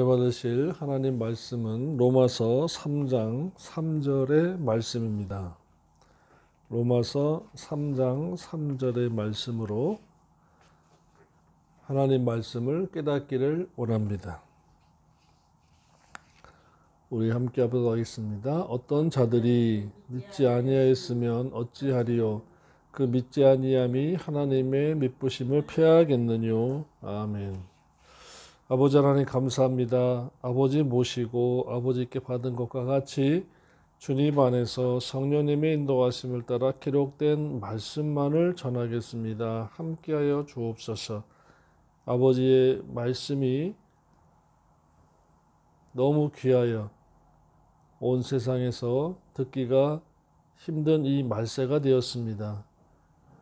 받으실 하나님 말씀은 로마서 3장 3절의 말씀입니다. 로마서 3장 3절의 말씀으로 하나님 말씀을 깨닫기를 원합니다. 우리 함께 하도록 하겠습니다. 어떤 자들이 믿지 아니하였으면 어찌하리요? 그 믿지 아니함이 하나님의 미쁘심을 패하겠느뇨? 아멘. 아버지 하나님 감사합니다. 아버지 모시고 아버지께 받은 것과 같이 주님 안에서 성령님의 인도하심을 따라 기록된 말씀만을 전하겠습니다. 함께하여 주옵소서. 아버지의 말씀이 너무 귀하여 온 세상에서 듣기가 힘든 이 말세가 되었습니다.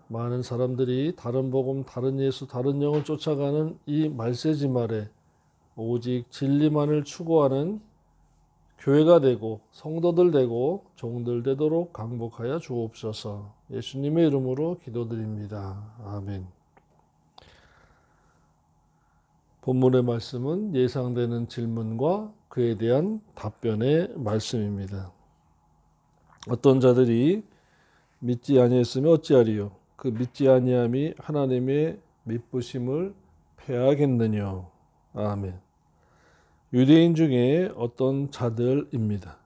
많은 사람들이 다른 복음, 다른 예수, 다른 영을 쫓아가는 이 말세지 말에 오직 진리만을 추구하는 교회가 되고 성도들 되고 종들 되도록 강복하여 주옵소서. 예수님의 이름으로 기도드립니다. 아멘. 본문의 말씀은 예상되는 질문과 그에 대한 답변의 말씀입니다. 어떤 자들이 믿지 아니했으면 어찌하리요? 그 믿지 아니함이 하나님의 미쁘심을 패하겠느냐? 아멘. 유대인 중에 어떤 자들입니다.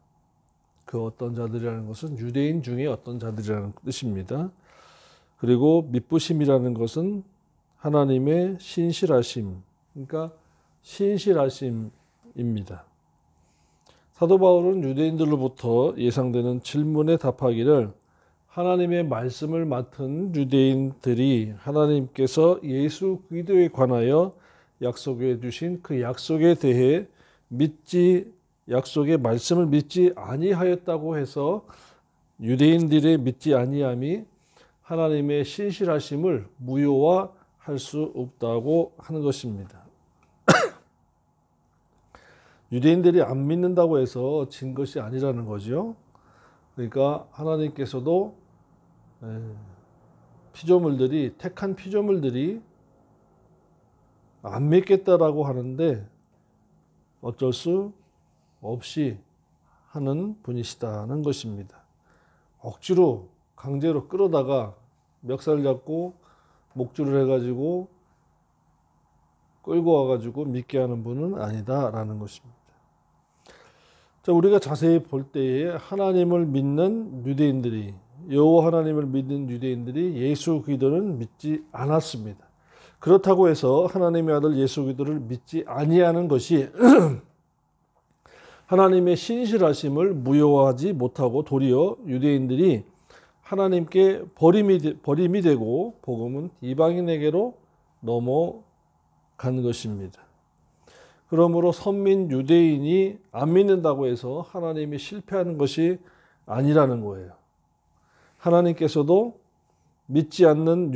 그 어떤 자들이라는 것은 유대인 중에 어떤 자들이라는 뜻입니다. 그리고 미쁘심이라는 것은 하나님의 신실하심, 그러니까 신실하심입니다. 사도 바울은 유대인들로부터 예상되는 질문에 답하기를 하나님의 말씀을 맡은 유대인들이 하나님께서 예수 그리스도에 관하여 약속해 주신 그 약속에 대해 약속의 말씀을 믿지 아니하였다고 해서 유대인들의 믿지 아니함이 하나님의 신실하심을 무효화할 수 없다고 하는 것입니다. 유대인들이 안 믿는다고 해서 진 것이 아니라는 거죠. 그러니까 하나님께서도 택한 피조물들이 안 믿겠다라고 하는데 어쩔 수 없이 하는 분이시다는 것입니다. 억지로 강제로 끌어다가 멱살 잡고 목줄을 해가지고 끌고 와가지고 믿게 하는 분은 아니다라는 것입니다. 자, 우리가 자세히 볼 때에 하나님을 믿는 유대인들이 여호와 하나님을 믿는 유대인들이 예수 그리스도는 믿지 않았습니다. 그렇다고 해서 하나님의 아들 예수 그리스도를 믿지 아니하는 것이 하나님의 신실하심을 무효화하지 못하고 도리어 유대인들이 하나님께 버림이 되고 복음은 이방인에게로 넘어간 것입니다. 그러므로 선민 유대인이 안 믿는다고 해서 하나님이 실패하는 것이 아니라는 거예요. 하나님께서도 믿지 않는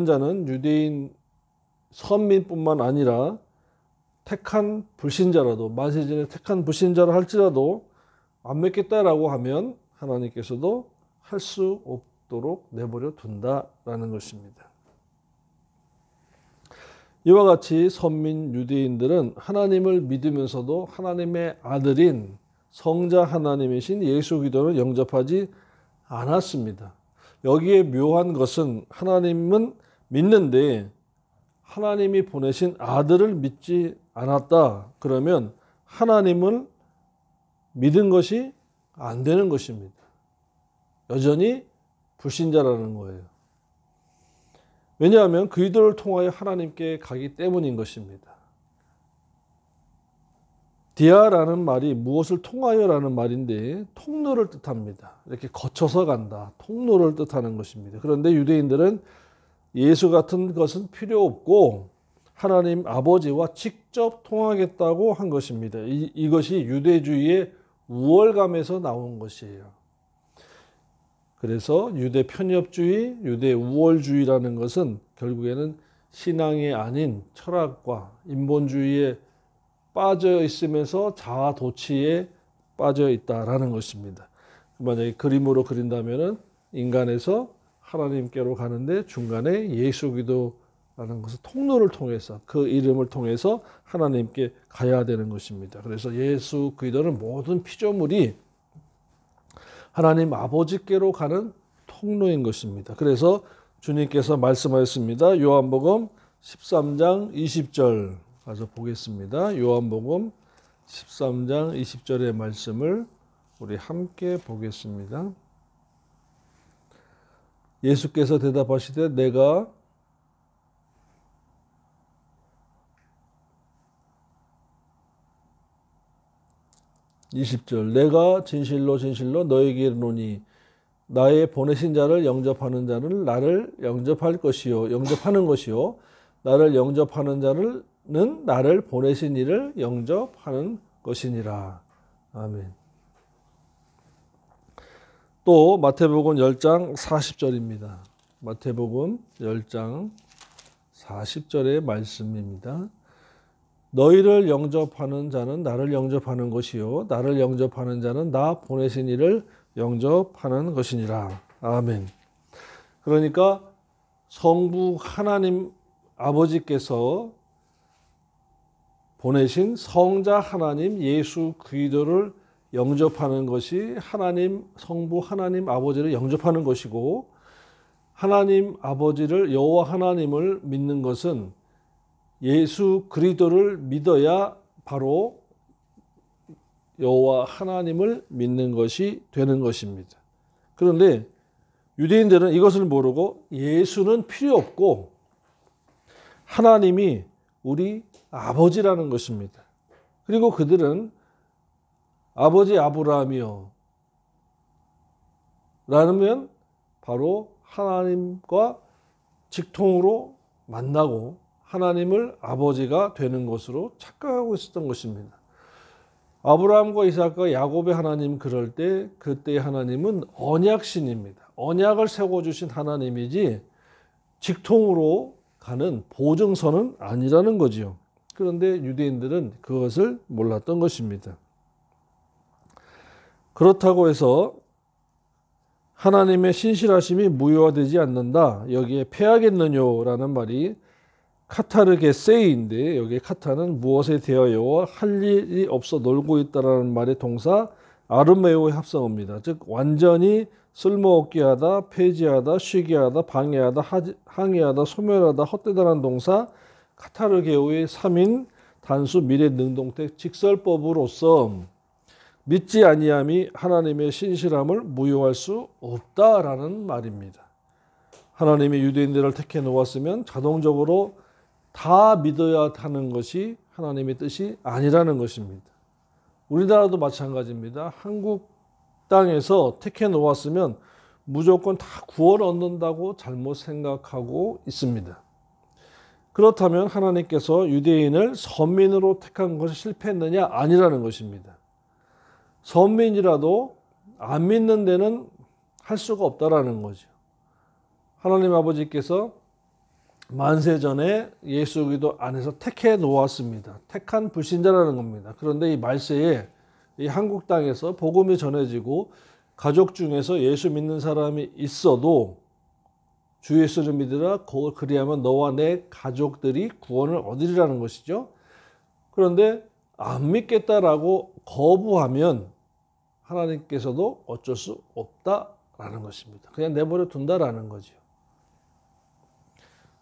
자는 유대인 선민뿐만 아니라 택한 불신자라도 만세전에 택한 불신자라 할지라도 안 믿겠다라고 하면 하나님께서도 할 수 없도록 내버려 둔다라는 것입니다. 이와 같이 선민 유대인들은 하나님을 믿으면서도 하나님의 아들인 성자 하나님이신 예수 그리스도를 영접하지 않았습니다. 여기에 묘한 것은 하나님은 믿는데 하나님이 보내신 아들을 믿지 않았다. 그러면 하나님을 믿은 것이 안 되는 것입니다. 여전히 불신자라는 거예요. 왜냐하면 그리스도를 통하여 하나님께 가기 때문인 것입니다. 디아라는 말이 무엇을 통하여라는 말인데 통로를 뜻합니다. 이렇게 거쳐서 간다. 통로를 뜻하는 것입니다. 그런데 유대인들은 예수 같은 것은 필요 없고 하나님 아버지와 직접 통하겠다고 한 것입니다. 이것이 유대주의의 우월감에서 나온 것이에요. 그래서 유대 편협주의, 유대 우월주의라는 것은 결국에는 신앙이 아닌 철학과 인본주의에 빠져 있으면서 자아 도취에 빠져 있다라는 것입니다. 만약에 그림으로 그린다면은 인간에서 하나님께로 가는데 중간에 예수 그리스도 라는 것은 통로를 통해서, 그 이름을 통해서 하나님께 가야 되는 것입니다. 그래서 예수 그리스도는 모든 피조물이 하나님 아버지께로 가는 통로인 것입니다. 그래서 주님께서 말씀하셨습니다. 요한복음 13장 20절 가서 보겠습니다. 요한복음 13장 20절의 말씀을 우리 함께 보겠습니다. 예수께서 대답하시되 내가 20절 내가 진실로 진실로 너에게 이르노니 나의 보내신 자를 영접하는 자는 나를 영접할 것이요 영접하는 것이요 나를 영접하는 자는 나를 보내신 이를 영접하는 것이니라. 아멘. 또 마태복음 10장 40절입니다. 마태복음 10장 40절의 말씀입니다. 너희를 영접하는 자는 나를 영접하는 것이요 나를 영접하는 자는 나 보내신 이를 영접하는 것이니라. 아멘. 그러니까 성부 하나님 아버지께서 보내신 성자 하나님 예수 그리스도를 영접하는 것이 하나님 성부 하나님 아버지를 영접하는 것이고, 하나님 아버지를 여호와 하나님을 믿는 것은 예수 그리스도를 믿어야 바로 여호와 하나님을 믿는 것이 되는 것입니다. 그런데 유대인들은 이것을 모르고 예수는 필요 없고 하나님이 우리 아버지라는 것입니다. 그리고 그들은 아버지 아브라함이요 라면 바로 하나님과 직통으로 만나고 하나님을 아버지가 되는 것으로 착각하고 있었던 것입니다. 아브라함과 이삭과 야곱의 하나님 그럴 때 그때의 하나님은 언약신입니다. 언약을 세워주신 하나님이지 직통으로 가는 보증서는 아니라는 거지요. 그런데 유대인들은 그것을 몰랐던 것입니다. 그렇다고 해서 하나님의 신실하심이 무효화되지 않는다. 여기에 패하겠느냐라는 말이 카타르게세이인데 여기 카타는 무엇에 대하여 할 일이 없어 놀고 있다라는 말의 동사 아르메오의 합성어입니다. 즉 완전히 쓸모없게 하다, 폐지하다, 쉬게 하다, 방해하다, 항의하다, 소멸하다, 헛되다라는 동사 카타르게오의 3인 단수 미래 능동태 직설법으로서 믿지 아니함이 하나님의 신실함을 무효할 수 없다라는 말입니다. 하나님이 유대인들을 택해 놓았으면 자동적으로 다 믿어야 하는 것이 하나님의 뜻이 아니라는 것입니다. 우리나라도 마찬가지입니다. 한국 땅에서 택해 놓았으면 무조건 다 구원 얻는다고 잘못 생각하고 있습니다. 그렇다면 하나님께서 유대인을 선민으로 택한 것이 실패했느냐? 아니라는 것입니다. 선민이라도 안 믿는 데는 할 수가 없다라는 거죠. 하나님 아버지께서 만세전에 예수 그리스도 안에서 택해 놓았습니다. 택한 불신자라는 겁니다. 그런데 이 말세에 이 한국 땅에서 복음이 전해지고 가족 중에서 예수 믿는 사람이 있어도 주 예수를 믿으라 그리하면 너와 내 가족들이 구원을 얻으리라는 것이죠. 그런데 안 믿겠다라고 거부하면 하나님께서도 어쩔 수 없다라는 것입니다. 그냥 내버려 둔다라는 거죠.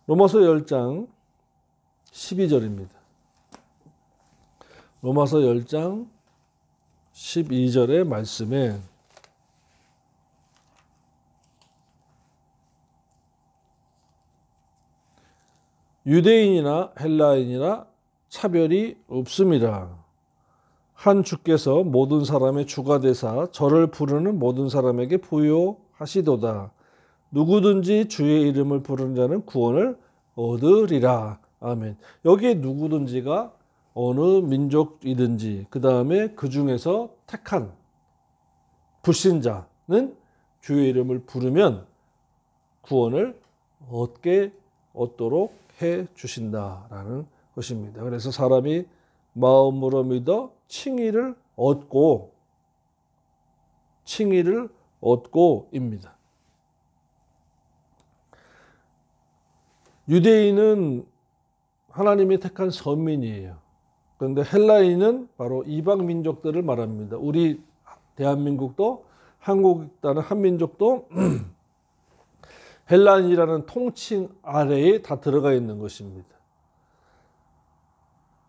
로마서 10장 12절입니다. 로마서 10장 12절의 말씀에 유대인이나 헬라인이나 차별이 없습니다. 한 주께서 모든 사람의 주가 되사 저를 부르는 모든 사람에게 부요하시도다. 누구든지 주의 이름을 부르는 자는 구원을 얻으리라. 아멘. 여기에 누구든지가 어느 민족이든지 그 다음에 그 중에서 택한 불신자는 주의 이름을 부르면 구원을 얻도록 해 주신다라는 것입니다. 그래서 사람이 마음으로 믿어 칭의를 얻고입니다. 유대인은 하나님이 택한 선민이에요. 그런데 헬라인은 바로 이방 민족들을 말합니다. 우리 대한민국도 한국이라는 한민족도 헬라인이라는 통칭 아래에 다 들어가 있는 것입니다.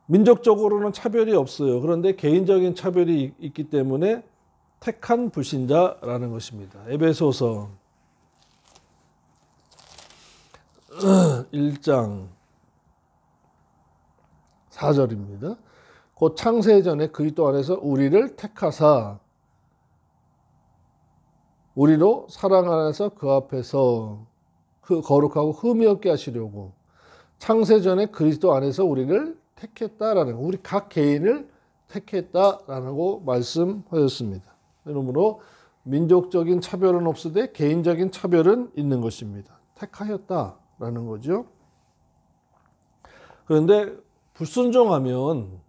민족적으로는 차별이 없어요. 그런데 개인적인 차별이 있기 때문에 택한 불신자라는 것입니다. 에베소서 1장 4절입니다. 곧 창세전에 그리스도 안에서 우리를 택하사 우리로 사랑 안에서 그 앞에서 거룩하고 흠이 없게 하시려고 창세전에 그리스도 안에서 우리를 택했다라는 거, 우리 각 개인을 택했다라고 말씀하였습니다. 그러므로 민족적인 차별은 없으되 개인적인 차별은 있는 것입니다. 택하였다라는 거죠. 그런데 불순종하면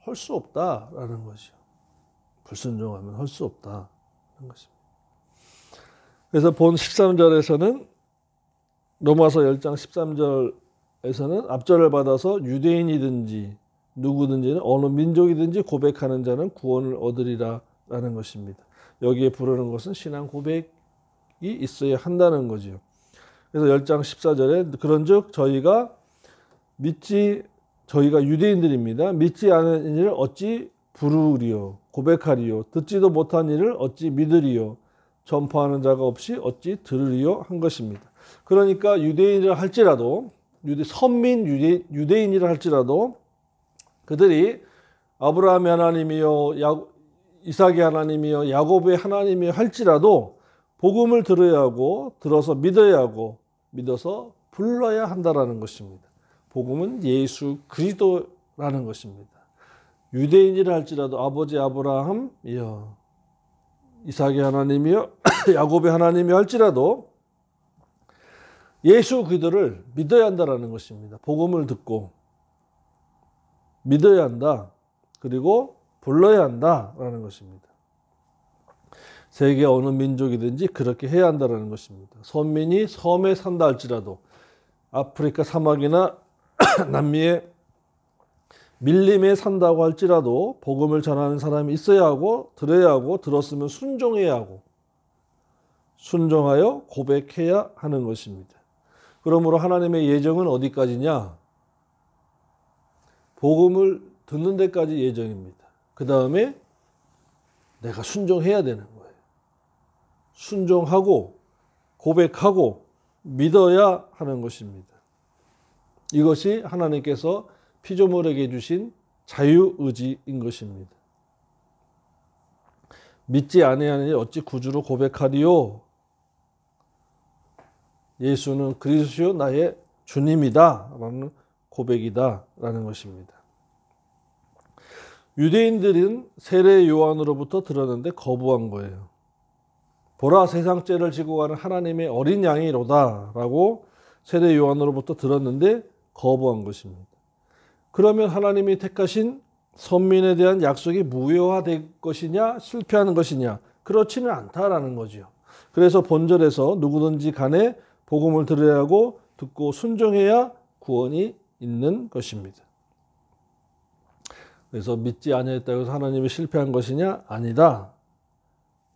할 수 없다라는 것이요. 불순종하면 할 수 없다는 것입니다. 그래서 본 13절에서는 로마서 10장 13절에서는 앞절을 받아서 유대인이든지 누구든지는 어느 민족이든지 고백하는 자는 구원을 얻으리라 라는 것입니다. 여기에 부르는 것은 신앙 고백이 있어야 한다는 거죠. 그래서 10장 14절에 그런즉 저희가 유대인들입니다. 믿지 않은 일을 어찌 부르리요 고백하리요 듣지도 못한 일을 어찌 믿으리요 전파하는 자가 없이 어찌 들으리요 한 것입니다. 그러니까 유대인이라 할지라도 선민 유대인이라 할지라도 그들이 아브라함의 하나님이요 이삭의 하나님이요 야곱의 하나님이요 할지라도 복음을 들어야 하고 들어서 믿어야 하고 믿어서 불러야 한다라는 것입니다. 복음은 예수 그리스도라는 것입니다. 유대인이라 할지라도 아버지 아브라함이요 이삭의 하나님이요 야곱의 하나님이요 할지라도 예수 그리스도를 믿어야 한다라는 것입니다. 복음을 듣고 믿어야 한다. 그리고 불러야 한다라는 것입니다. 세계 어느 민족이든지 그렇게 해야 한다라는 것입니다. 선민이 섬에 산다 할지라도 아프리카 사막이나 남미의 밀림에 산다고 할지라도 복음을 전하는 사람이 있어야 하고 들어야 하고 들었으면 순종해야 하고 순종하여 고백해야 하는 것입니다. 그러므로 하나님의 예정은 어디까지냐? 복음을 듣는 데까지 예정입니다. 그 다음에 내가 순종해야 되는 거예요. 순종하고 고백하고 믿어야 하는 것입니다. 이것이 하나님께서 피조물에게 주신 자유의지인 것입니다. 믿지 아니하느니 어찌 구주로 고백하리요? 예수는 그리스도요 나의 주님이다 라는 고백이다 라는 것입니다. 유대인들은 세례 요한으로부터 들었는데 거부한 거예요. 보라 세상 죄를 지고 가는 하나님의 어린 양이로다 라고 세례 요한으로부터 들었는데 거부한 것입니다. 그러면 하나님이 택하신 선민에 대한 약속이 무효화될 것이냐 실패하는 것이냐 그렇지는 않다라는 거죠. 그래서 본절에서 누구든지 간에 복음을 들어야 하고 듣고 순종해야 구원이 있는 것입니다. 그래서 믿지 아니했다고 해서 하나님이 실패한 것이냐? 아니다.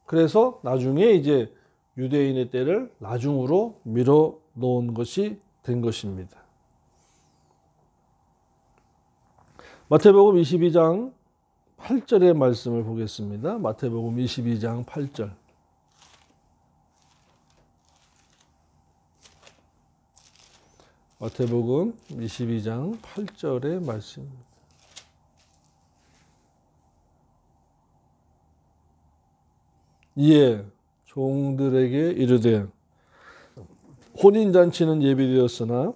그래서 나중에 이제 유대인의 때를 나중으로 밀어 놓은 것이 된 것입니다. 마태복음 22장 8절의 말씀을 보겠습니다. 마태복음 22장 8절. 마태복음 22장 8절의 말씀입니다. 이에 종들에게 이르되 혼인잔치는 예비되었으나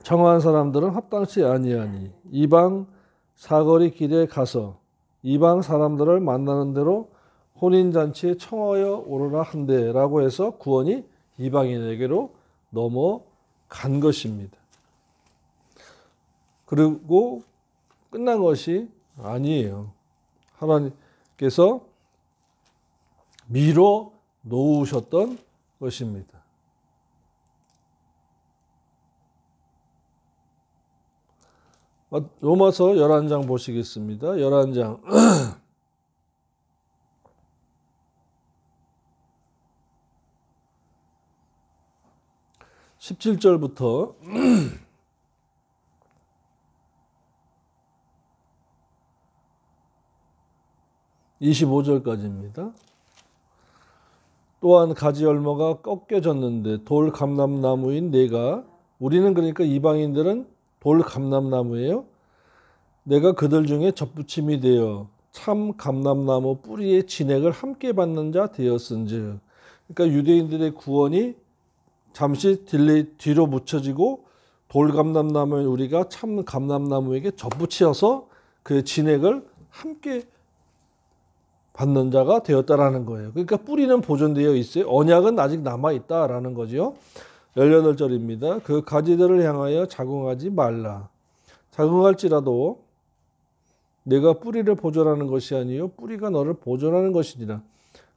청한 사람들은 합당치 아니하니 이방 사거리 길에 가서 이방 사람들을 만나는 대로 혼인잔치에 청하여 오르라 한대라고 해서 구원이 이방인에게로 넘어간 것입니다. 그리고 끝난 것이 아니에요. 하나님께서 미뤄 놓으셨던 것입니다. 로마서 11장 보시겠습니다. 11장 17절부터 25절까지입니다. 또한 가지 열매가 꺾여졌는데 돌 감람나무인 내가, 우리는 그러니까 이방인들은 돌 감람나무예요. 내가 그들 중에 접붙임이 되어 참 감람나무 뿌리의 진액을 함께 받는 자 되었은즉. 그러니까 유대인들의 구원이 잠시 뒤로 묻혀지고 돌 감람나무인 우리가 참 감람나무에게 접붙여서 그의 진액을 함께 받는 자가 되었다라는 거예요. 그러니까 뿌리는 보존되어 있어요. 언약은 아직 남아있다라는 거죠. 18절입니다. 그 가지들을 향하여 자궁하지 말라. 자궁할지라도 내가 뿌리를 보존하는 것이 아니요 뿌리가 너를 보존하는 것이니라.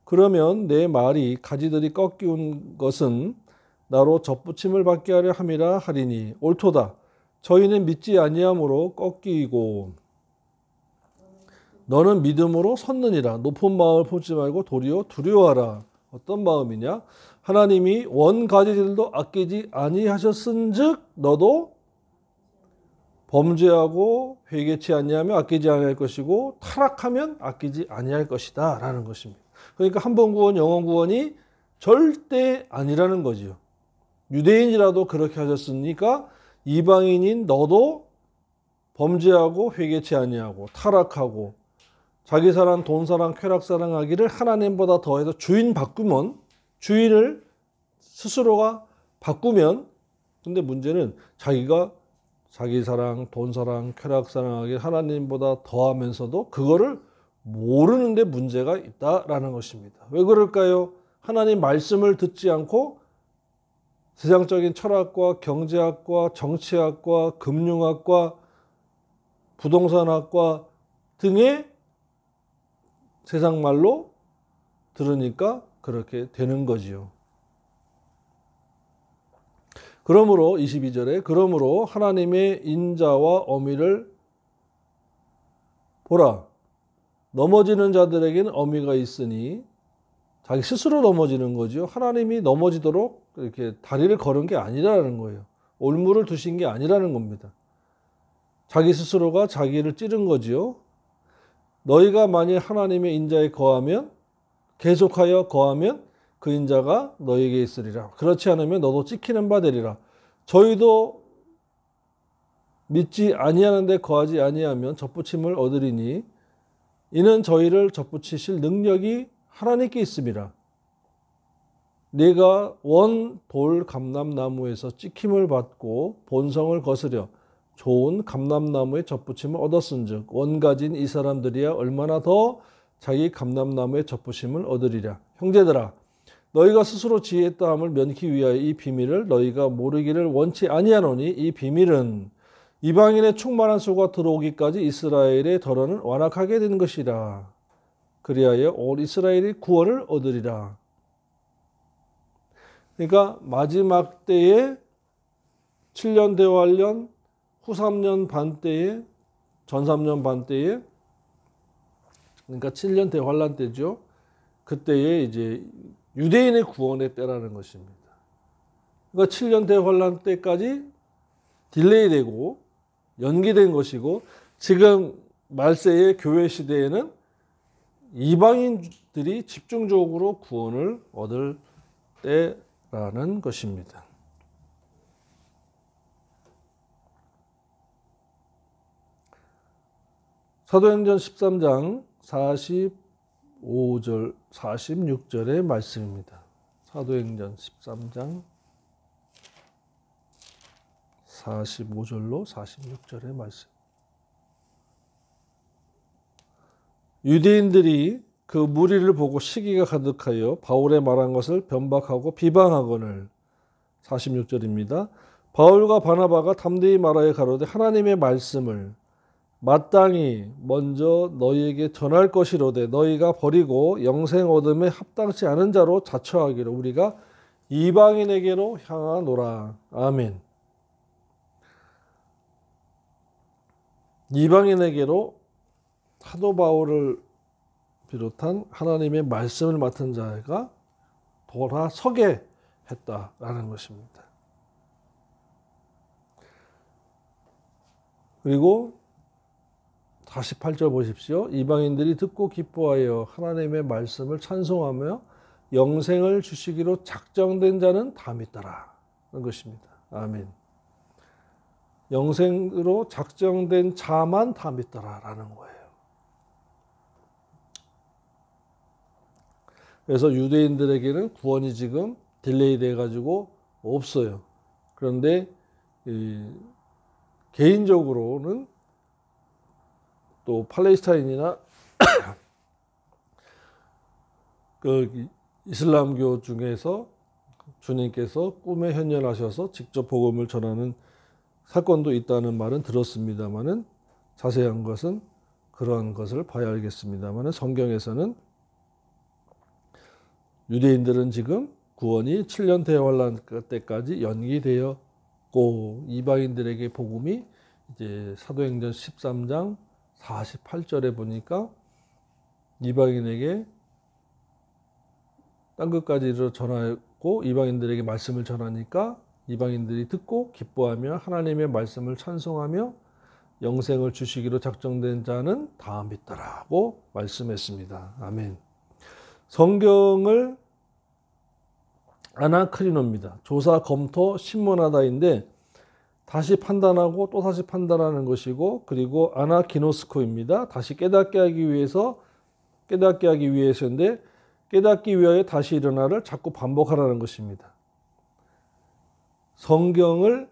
그러면 내 말이 가지들이 꺾이운 것은 나로 접붙임을 받게 하려 함이라 하리니 옳도다. 저희는 믿지 아니함으로 꺾이고 너는 믿음으로 섰느니라. 높은 마음을 품지 말고 도리어 두려워하라. 어떤 마음이냐? 하나님이 원가지들도 아끼지 아니하셨은즉 너도 범죄하고 회개치 아니하며 아끼지 아니할 것이고 타락하면 아끼지 아니할 것이다 라는 것입니다. 그러니까 한 번 구원 영원 구원이 절대 아니라는 거지요. 유대인이라도 그렇게 하셨으니까 이방인인 너도 범죄하고 회개치 아니하고 타락하고 자기 사랑, 돈 사랑, 쾌락 사랑하기를 하나님보다 더해서 주인 바꾸면, 주인을 스스로가 바꾸면, 근데 문제는 자기가 자기 사랑, 돈 사랑, 쾌락 사랑하기를 하나님보다 더하면서도 그거를 모르는데 문제가 있다라는 것입니다. 왜 그럴까요? 하나님 말씀을 듣지 않고 세상적인 철학과 경제학과 정치학과 금융학과 부동산학과 등의 세상 말로 들으니까 그렇게 되는 거지요. 그러므로 22절에 그러므로 하나님의 인자와 어미를 보라. 넘어지는 자들에게는 어미가 있으니 자기 스스로 넘어지는 거죠. 하나님이 넘어지도록 이렇게 다리를 걸은 게 아니라는 거예요. 올무를 두신 게 아니라는 겁니다. 자기 스스로가 자기를 찌른 거지요. 너희가 만일 하나님의 인자에 거하면 계속하여 거하면 그 인자가 너희에게 있으리라. 그렇지 않으면 너도 찍히는 바 되리라. 저희도 믿지 아니하는데 거하지 아니하면 접붙임을 얻으리니 이는 저희를 접붙이실 능력이 하나님께 있음이라. 네가 원 돌 감람나무에서 찍힘을 받고 본성을 거스려 좋은 감람나무의 접붙임을 얻었은즉 원가진 이 사람들이야 얼마나 더 자기 감람나무의 접붙임을 얻으리랴. 형제들아 너희가 스스로 지혜했다함을 면키 위하여 이 비밀을 너희가 모르기를 원치 아니하노니 이 비밀은 이방인의 충만한 수가 들어오기까지 이스라엘의 덜어는 완악하게 된 것이라. 그리하여 온 이스라엘이 구원을 얻으리라. 그러니까 마지막 때에 7년 대환련 후 3년 반 때에 전 3년 반 때에 그러니까 7년 대환란 때죠. 그때에 이제 유대인의 구원의 때라는 것입니다. 그러니까 7년 대환란 때까지 딜레이되고 연기된 것이고 지금 말세의 교회 시대에는 이방인들이 집중적으로 구원을 얻을 때라는 것입니다. 사도행전 13장 45절, 46절의 말씀입니다. 사도행전 13장 45절로 46절의 말씀. 유대인들이 그 무리를 보고 시기가 가득하여 바울의 말한 것을 변박하고 비방하거늘. 46절입니다. 바울과 바나바가 담대히 말하여 가로되 하나님의 말씀을 마땅히 먼저 너희에게 전할 것이로되 너희가 버리고 영생 얻음에 합당치 않은 자로 자처하기로 우리가 이방인에게로 향하노라. 아멘. 이방인에게로 사도 바울을 비롯한 하나님의 말씀을 맡은 자가 돌아서게 했다라는 것입니다. 그리고 48절 보십시오. 이방인들이 듣고 기뻐하여 하나님의 말씀을 찬송하며 영생을 주시기로 작정된 자는 다 믿더라 는 것입니다. 아멘. 영생으로 작정된 자만 다 믿더라라는 거예요. 그래서 유대인들에게는 구원이 지금 딜레이 돼가지고 없어요. 그런데 개인적으로는 또 팔레스타인이나 그 이슬람교 중에서 주님께서 꿈에 현현하셔서 직접 복음을 전하는 사건도 있다는 말은 들었습니다만은 자세한 것은 그러한 것을 봐야 알겠습니다만은 성경에서는 유대인들은 지금 구원이 7년 대환란 때까지 연기되었고 이방인들에게 복음이 이제 사도행전 13장 48절에 보니까 이방인에게 땅끝까지 이르러 전하였고 이방인들에게 말씀을 전하니까 이방인들이 듣고 기뻐하며 하나님의 말씀을 찬송하며 영생을 주시기로 작정된 자는 다 믿더라고 말씀했습니다. 아멘. 성경을 아나크리노입니다. 조사, 검토, 신문하다인데 다시 판단하고 또 다시 판단하는 것이고 그리고 아나키노스코입니다. 다시 깨닫게 하기 위해서인데 깨닫기 위하여 다시 일어나를 자꾸 반복하라는 것입니다. 성경을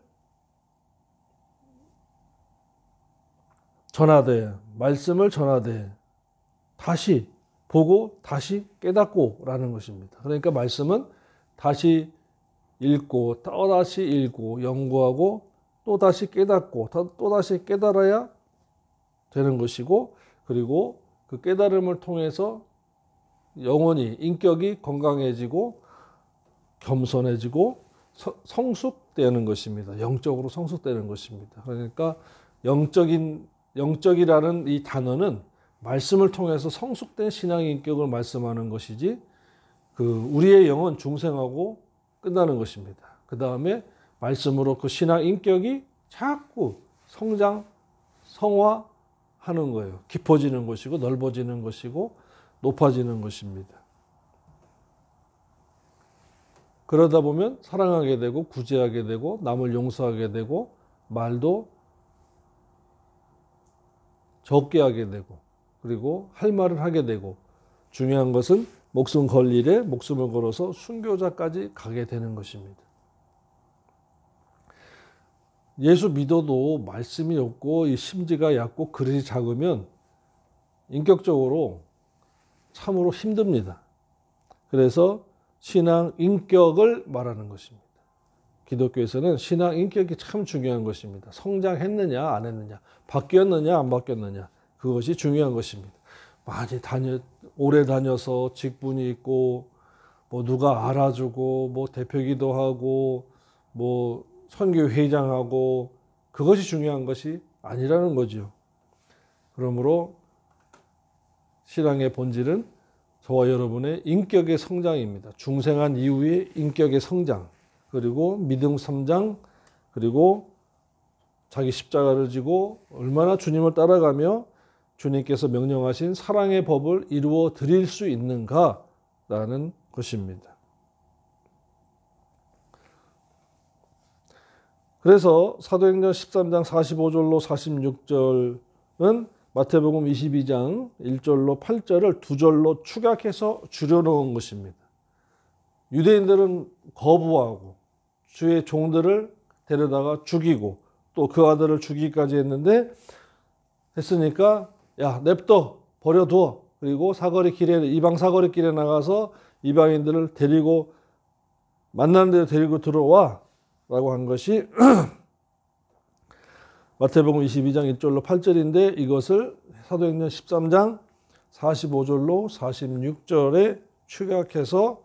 전하되 말씀을 전하되 다시 보고 다시 깨닫고 라는 것입니다. 그러니까 말씀은 다시 읽고 또다시 읽고 연구하고 또다시 깨닫고 또다시 깨달아야 되는 것이고 그리고 그 깨달음을 통해서 영혼이 인격이 건강해지고 겸손해지고 성숙되는 것입니다. 영적으로 성숙되는 것입니다. 그러니까 영적이라는 이 단어는 말씀을 통해서 성숙된 신앙의 인격을 말씀하는 것이지 우리의 영은 중생하고 끝나는 것입니다. 그 다음에 말씀으로 그 신앙 인격이 자꾸 성장, 성화하는 거예요. 깊어지는 것이고 넓어지는 것이고 높아지는 것입니다. 그러다 보면 사랑하게 되고 구제하게 되고 남을 용서하게 되고 말도 적게 하게 되고 그리고 할 말을 하게 되고 중요한 것은 목숨 걸 일에 목숨을 걸어서 순교자까지 가게 되는 것입니다. 예수 믿어도 말씀이 없고 이 심지가 얕고 그릇이 작으면 인격적으로 참으로 힘듭니다. 그래서 신앙 인격을 말하는 것입니다. 기독교에서는 신앙 인격이 참 중요한 것입니다. 성장했느냐 안 했느냐 바뀌었느냐 안 바뀌었느냐 그것이 중요한 것입니다. 많이 오래 다녀서 직분이 있고 뭐 누가 알아주고 뭐 대표기도 하고 뭐 선교회장하고 그것이 중요한 것이 아니라는 거죠. 그러므로 신앙의 본질은 저와 여러분의 인격의 성장입니다. 중생한 이후의 인격의 성장 그리고 믿음 성장 그리고 자기 십자가를 지고 얼마나 주님을 따라가며 주님께서 명령하신 사랑의 법을 이루어 드릴 수 있는가라는 것입니다. 그래서 사도행전 13장 45절로 46절은 마태복음 22장 1절로 8절을 두 절로 축약해서 줄여놓은 것입니다. 유대인들은 거부하고 주의 종들을 데려다가 죽이고 또 그 아들을 죽이기까지 했으니까 야 냅둬 버려둬 그리고 이방 사거리 길에 나가서 이방인들을 데리고 만나는 데로 데리고 들어와 라고 한 것이 마태복음 22장 1절로 8절인데 이것을 사도행전 13장 45절로 46절에 축약해서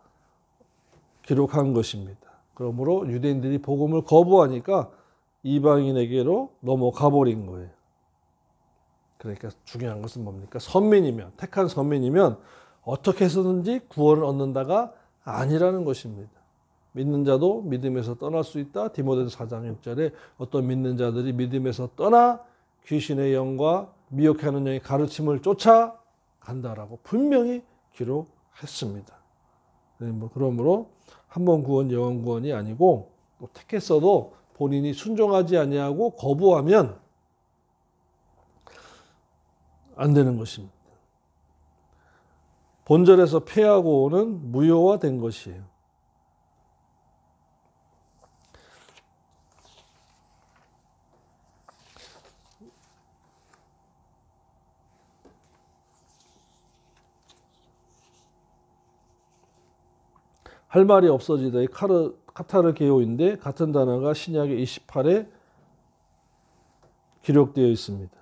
기록한 것입니다. 그러므로 유대인들이 복음을 거부하니까 이방인에게로 넘어가 버린 거예요. 그러니까 중요한 것은 뭡니까? 선민이면, 택한 선민이면 어떻게 해서든지 구원을 얻는다가 아니라는 것입니다. 믿는 자도 믿음에서 떠날 수 있다. 디모데서 4장 6절에 어떤 믿는 자들이 믿음에서 떠나 귀신의 영과 미혹하는 영의 가르침을 쫓아 간다라고 분명히 기록했습니다. 그러므로 한 번 구원 영원 구원이 아니고 또 택했어도 본인이 순종하지 아니하고 거부하면 안 되는 것입니다. 본절에서 폐하고는 무효화된 것이에요. 할 말이 없어지다의 카타르게오인데 같은 단어가 신약의 28에 기록되어 있습니다.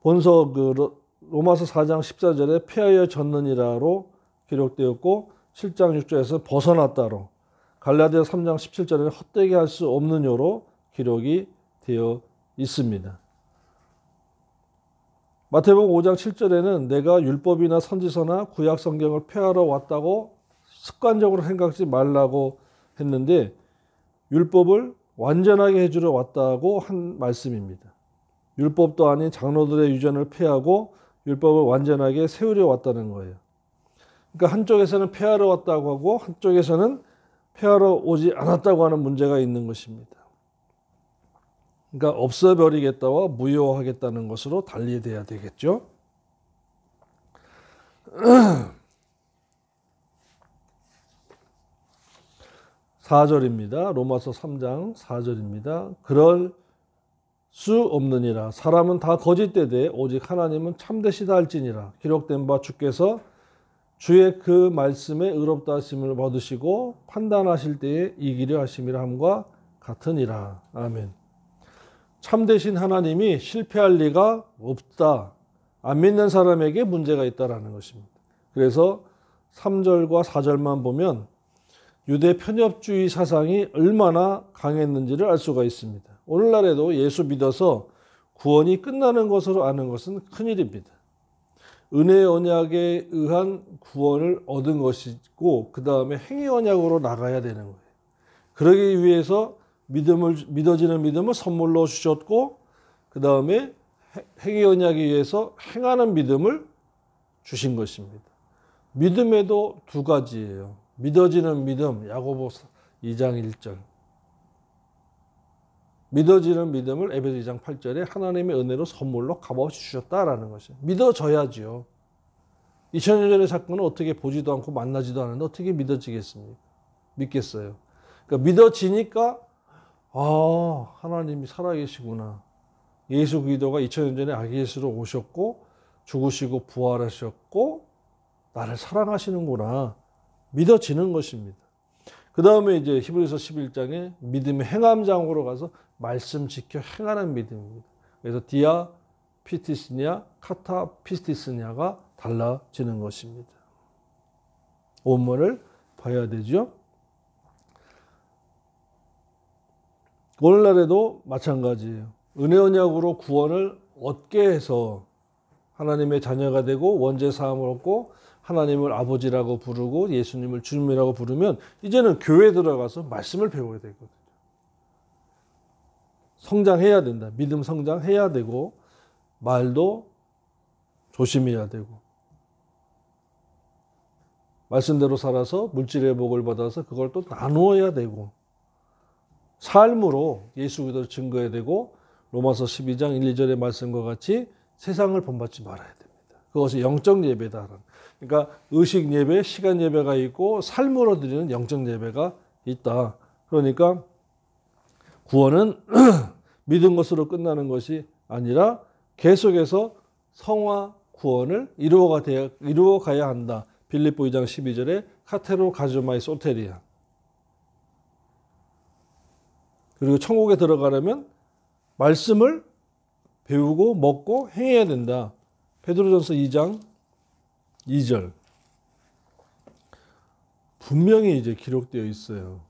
본서 로마서 4장 14절에 폐하여 졌느니라로 기록되었고 7장 6절에서 벗어났다로, 갈라디아 3장 17절에는 헛되게 할 수 없는 요로 기록이 되어 있습니다. 마태복음 5장 7절에는 내가 율법이나 선지서나 구약 성경을 폐하러 왔다고 습관적으로 생각하지 말라고 했는데 율법을 완전하게 해주러 왔다고 한 말씀입니다. 율법도 아닌 장로들의 유전을 폐하고 율법을 완전하게 세우려 왔다는 거예요. 그러니까 한쪽에서는 폐하러 왔다고 하고 한쪽에서는 폐하러 오지 않았다고 하는 문제가 있는 것입니다. 그러니까 없애버리겠다와 무효하겠다는 것으로 달리돼야 되겠죠. 4절입니다. 로마서 3장 4절입니다. 그럴 수 없느니라. 사람은 다 거짓되되 오직 하나님은 참되시다 할지니라. 기록된 바 주께서 주의 그 말씀에 의롭다 하심을 받으시고 판단하실 때에 이기려 하심이라 함과 같으니라. 아멘. 참되신 하나님이 실패할 리가 없다. 안 믿는 사람에게 문제가 있다라는 것입니다. 그래서 3절과 4절만 보면 유대 편협주의 사상이 얼마나 강했는지를 알 수가 있습니다. 오늘날에도 예수 믿어서 구원이 끝나는 것으로 아는 것은 큰일입니다. 은혜의 언약에 의한 구원을 얻은 것이고 그 다음에 행위 언약으로 나가야 되는 거예요. 그러기 위해서 믿어지는 믿음을 선물로 주셨고 그 다음에 행위 언약에 의해서 행하는 믿음을 주신 것입니다. 믿음에도 두 가지예요. 믿어지는 믿음, 야고보서 2장 1절. 믿어지는 믿음을 에베소 2장 8절에 하나님의 은혜로 선물로 값없이 주셨다라는 것이에요. 믿어져야지요. 2000년 전의 사건은 어떻게 보지도 않고 만나지도 않는데 어떻게 믿어지겠습니까? 믿겠어요. 그러니까 믿어지니까 하나님이 살아계시구나. 예수 그리스도가 2000년 전에 아기 예수로 오셨고 죽으시고 부활하셨고 나를 사랑하시는구나. 믿어지는 것입니다. 그 다음에 이제 히브리서 11장에 믿음의 행함장으로 가서 말씀 지켜 행하는 믿음입니다. 그래서 디아 피티스냐 카타 피스티스냐가 달라지는 것입니다. 원문을 봐야 되죠. 오늘날에도 마찬가지예요. 은혜 언약으로 구원을 얻게 해서 하나님의 자녀가 되고 원죄 사함을 얻고 하나님을 아버지라고 부르고 예수님을 주님이라고 부르면 이제는 교회에 들어가서 말씀을 배워야 되거든요. 성장해야 된다. 믿음 성장해야 되고 말도 조심해야 되고 말씀대로 살아서 물질의 복을 받아서 그걸 또 나누어야 되고 삶으로 예수 그리스도를 증거해야 되고 로마서 12장 1, 2절의 말씀과 같이 세상을 본받지 말아야 됩니다. 그것이 영적 예배다. 그러니까 의식 예배, 시간 예배가 있고 삶으로 드리는 영적 예배가 있다. 그러니까 구원은 믿은 것으로 끝나는 것이 아니라 계속해서 성화 구원을 이루어가야 한다. 빌립보 2장 12절에 카테로 가즈마이 소테리아. 그리고 천국에 들어가려면 말씀을 배우고 먹고 행해야 된다. 베드로전서 2장 2절. 분명히 이제 기록되어 있어요.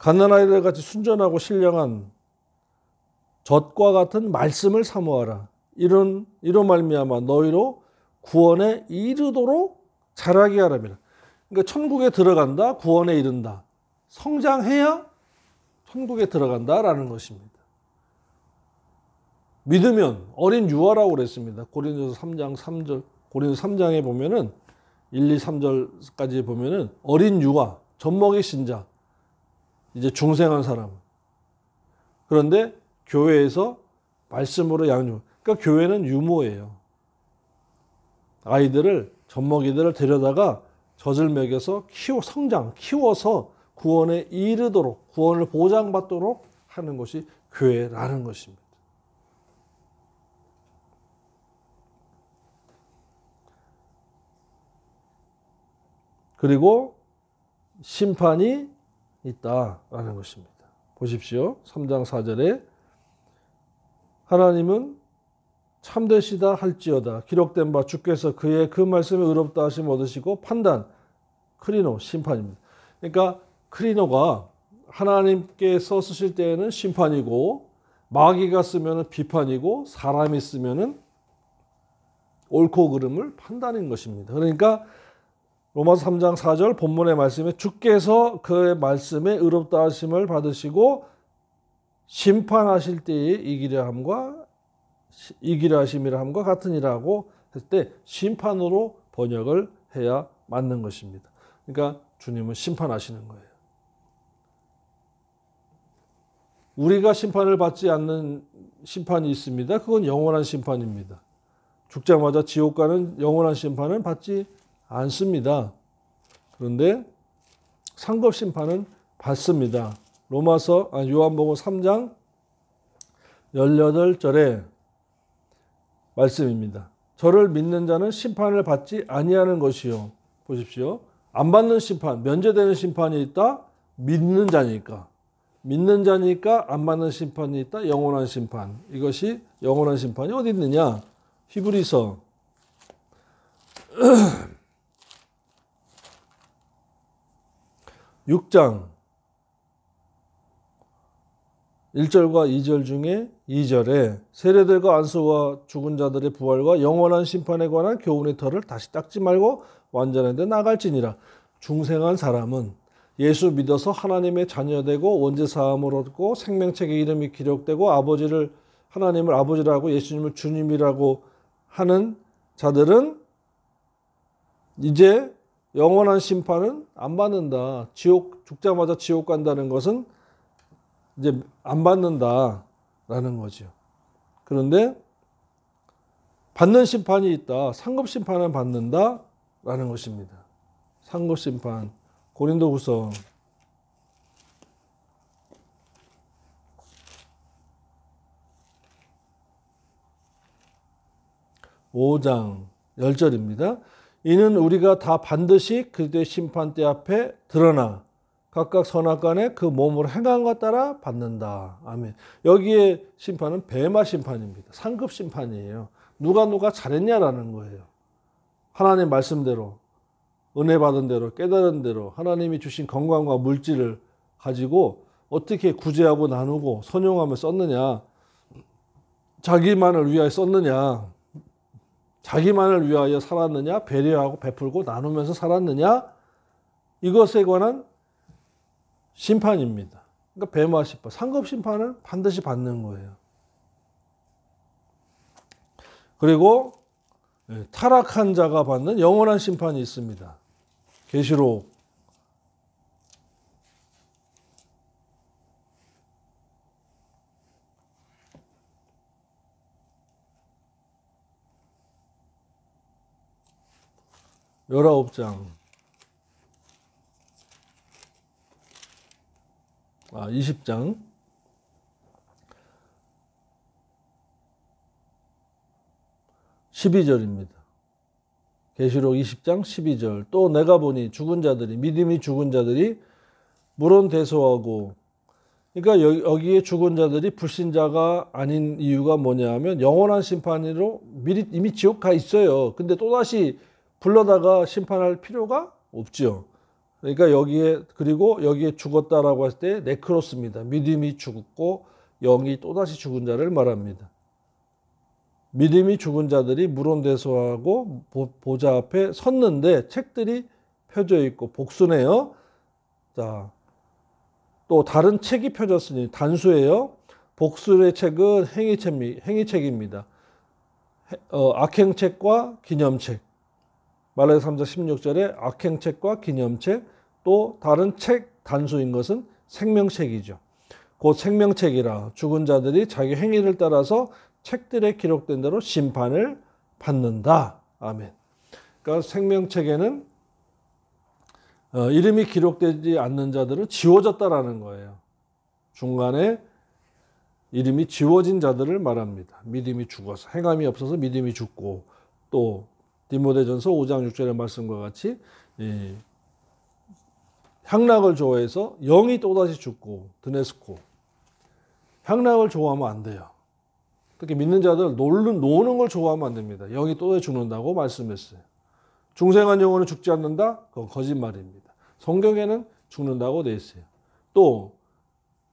갓난아이들 같이 순전하고 신령한 젖과 같은 말씀을 사모하라. 이로 말미암아 너희로 구원에 이르도록 자라게 하라며. 그러니까 천국에 들어간다, 구원에 이른다. 성장해야 천국에 들어간다라는 것입니다. 믿으면 어린 유아라고 그랬습니다. 고린도서 3장 3절, 고린도서 3장에 보면은 1, 2, 3절까지 보면은 어린 유아, 젖먹이 신자, 이제 중생한 사람. 그런데 교회에서 말씀으로 양육. 그러니까 교회는 유모예요. 아이들을, 젖먹이들을 데려다가 젖을 먹여서 키워서 구원에 이르도록, 구원을 보장받도록 하는 것이 교회라는 것입니다. 그리고 심판이 있다라는 것입니다. 보십시오. 3장 4절에 하나님은 참되시다 할지어다 기록된 바 주께서 그의 그 말씀에 의롭다 하심 얻으시고 판단, 크리노, 심판입니다. 그러니까 크리노가 하나님께서 쓰실 때에는 심판이고 마귀가 쓰면 비판이고 사람이 쓰면 옳고 그름을 판단인 것입니다. 그러니까 로마서 3장 4절 본문의 말씀에 주께서 그의 말씀에 의롭다 하심을 받으시고 심판하실 때에 이기려 하심이라 함과 같으니라고 했을 때 심판으로 번역을 해야 맞는 것입니다. 그러니까 주님은 심판하시는 거예요. 우리가 심판을 받지 않는 심판이 있습니다. 그건 영원한 심판입니다. 죽자마자 지옥 가는 영원한 심판은 받지 않습니다. 그런데 상급 심판은 받습니다. 요한복음 3장 18절에 말씀입니다. 저를 믿는 자는 심판을 받지 아니하는 것이요. 보십시오. 안 받는 심판, 면제되는 심판이 있다. 믿는 자니까 안 받는 심판이 있다. 영원한 심판. 이것이 영원한 심판이 어디 있느냐? 히브리서 6장 1절과 2절 중에 2절에 세례들과 안수와 죽은 자들의 부활과 영원한 심판에 관한 교훈의 털을 다시 닦지 말고 완전한 데 나갈지니라. 중생한 사람은 예수 믿어서 하나님의 자녀되고 원죄사함을 얻고 생명책에 이름이 기록되고 하나님을 아버지라고 예수님을 주님이라고 하는 자들은 이제 영원한 심판은 안 받는다. 죽자마자 지옥 간다는 것은 이제 안 받는다라는 거죠. 그런데 받는 심판이 있다. 상급 심판은 받는다라는 것입니다. 상급 심판. 고린도후서 5장 10절입니다. 이는 우리가 다 반드시 그때 심판대 앞에 드러나 각각 선악간에 그 몸으로 행한 것 따라 받는다. 아멘. 여기에 심판은 베마 심판입니다. 상급 심판이에요. 누가 잘했냐라는 거예요. 하나님 말씀대로, 은혜 받은 대로, 깨달은 대로 하나님이 주신 건강과 물질을 가지고 어떻게 구제하고 나누고 선용하며 썼느냐, 자기만을 위하여 썼느냐, 자기만을 위하여 살았느냐, 배려하고 베풀고 나누면서 살았느냐, 이것에 관한 심판입니다. 그러니까 베마 심판, 상급 심판을 반드시 받는 거예요. 그리고 타락한 자가 받는 영원한 심판이 있습니다. 계시록 19장 20장 12절입니다. 계시록 20장 12절. 또 내가 보니 죽은 자들이, 믿음이 죽은 자들이 물은 대소하고, 그러니까 여기에 죽은 자들이 불신자가 아닌 이유가 뭐냐 하면 영원한 심판으로 미리 이미 지옥 가 있어요. 근데 또다시 불러다가 심판할 필요가 없죠. 그러니까 그리고 여기에 죽었다라고 했을 때 네크로스입니다. 믿음이 죽고 영이 또다시 죽은 자를 말합니다. 믿음이 죽은 자들이 물온대소하고 보좌 앞에 섰는데 책들이 펴져 있고 복수네요. 자, 또 다른 책이 펴졌으니 단수예요. 복수의 책은 행위책입니다. 악행책과 기념책. 말라기 3장 16절에 악행책과 기념책, 또 다른 책 단수인 것은 생명책이죠. 곧 생명책이라 죽은 자들이 자기 행위를 따라서 책들에 기록된 대로 심판을 받는다. 아멘. 그러니까 생명책에는 이름이 기록되지 않는 자들은 지워졌다라는 거예요. 중간에 이름이 지워진 자들을 말합니다. 믿음이 죽어서, 행함이 없어서 믿음이 죽고, 또 디모데전서 5장 6절의 말씀과 같이 향락을 좋아해서 영이 또다시 죽고, 드네스코. 향락을 좋아하면 안 돼요. 특히 믿는 자들 노는 걸 좋아하면 안 됩니다. 영이 또다시 죽는다고 말씀했어요. 중생한 영혼은 죽지 않는다? 그건 거짓말입니다. 성경에는 죽는다고 되어 있어요. 또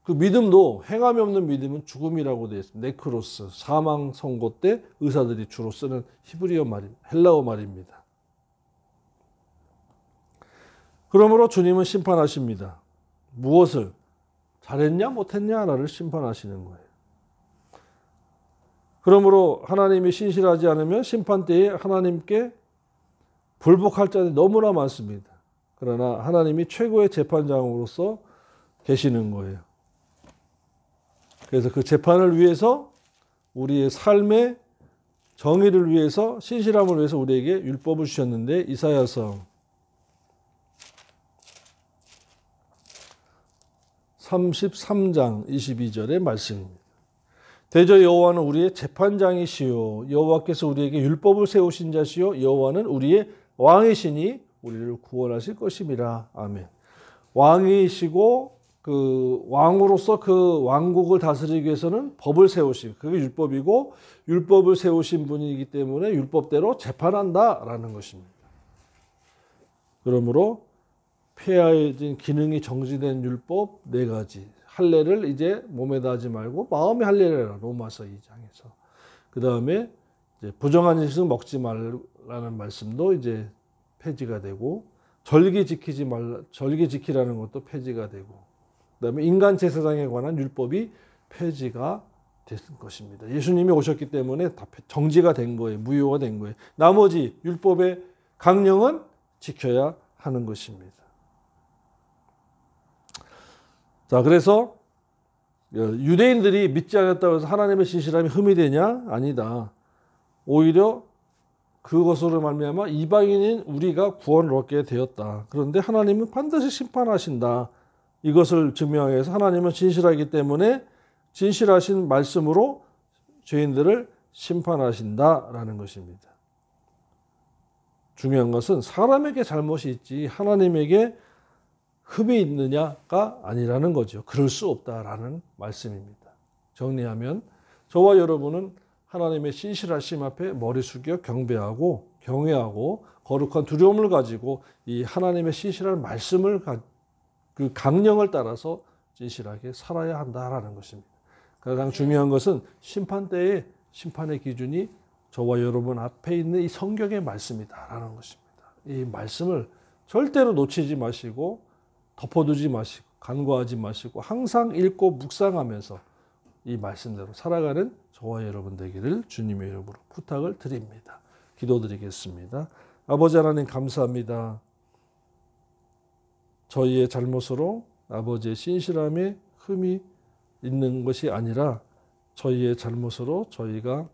그 믿음도 행함이 없는 믿음은 죽음이라고 되어 있습니다. 네크로스, 사망 선고 때 의사들이 주로 쓰는 히브리어 말입니다. 헬라어 말입니다. 그러므로 주님은 심판하십니다. 무엇을? 잘했냐 못했냐를 심판하시는 거예요. 그러므로 하나님이 신실하지 않으면 심판 때에 하나님께 불복할 자들이 너무나 많습니다. 그러나 하나님이 최고의 재판장으로서 계시는 거예요. 그래서 그 재판을 위해서, 우리의 삶의 정의를 위해서, 신실함을 위해서 우리에게 율법을 주셨는데, 이사야서 33장 22절의 말씀입니다. 대저 여호와는 우리의 재판장이시요 여호와께서 우리에게 율법을 세우신 자시요 여호와는 우리의 왕이시니 우리를 구원하실 것임이라. 아멘. 왕이시고 그 왕으로서 그 왕국을 다스리기 위해서는 법을 세우시고, 그게 율법이고, 율법을 세우신 분이기 때문에 율법대로 재판한다라는 것입니다. 그러므로 폐하여진 기능이 정지된 율법 4가지. 할례를 이제 몸에다 하지 말고 마음에 할례를 해라. 로마서 2장에서. 그 다음에 부정한 음식 먹지 말라는 말씀도 이제 폐지가 되고, 절기 지키라는 것도 폐지가 되고, 그 다음에 인간 제사장에 관한 율법이 폐지가 된 것입니다. 예수님이 오셨기 때문에 다 정지가 된 거예요. 무효가 된 거예요. 나머지 율법의 강령은 지켜야 하는 것입니다. 자, 그래서 유대인들이 믿지 않았다고 해서 하나님의 신실함이 흠이 되냐? 아니다. 오히려 그것으로 말미암아 이방인인 우리가 구원을 얻게 되었다. 그런데 하나님은 반드시 심판하신다. 이것을 증명하기 위해서 하나님은 진실하기 때문에 진실하신 말씀으로 죄인들을 심판하신다라는 것입니다. 중요한 것은 사람에게 잘못이 있지 하나님에게 흠이 있느냐가 아니라는 거죠. 그럴 수 없다라는 말씀입니다. 정리하면 저와 여러분은 하나님의 신실하심 앞에 머리 숙여 경배하고 경외하고 거룩한 두려움을 가지고 이 하나님의 신실한 말씀을 그 강령을 따라서 진실하게 살아야 한다라는 것입니다. 가장 중요한 것은 심판 때의 심판의 기준이 저와 여러분 앞에 있는 이 성경의 말씀이다라는 것입니다. 이 말씀을 절대로 놓치지 마시고 덮어두지 마시고 간과하지 마시고 항상 읽고 묵상하면서 이 말씀대로 살아가는 저와 여러분 되기를 주님의 이름으로 부탁을 드립니다. 기도드리겠습니다. 아버지 하나님 감사합니다. 저희의 잘못으로 아버지의 신실함에 흠이 있는 것이 아니라 저희의 잘못으로 저희가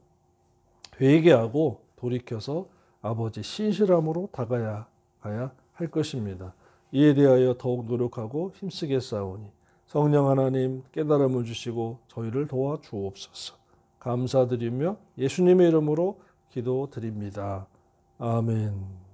회개하고 돌이켜서 아버지 신실함으로 다가야 할 것입니다. 이에 대하여 더욱 노력하고 힘쓰게 싸우니 성령 하나님 깨달음을 주시고 저희를 도와 주옵소서. 감사드리며 예수님의 이름으로 기도드립니다. 아멘.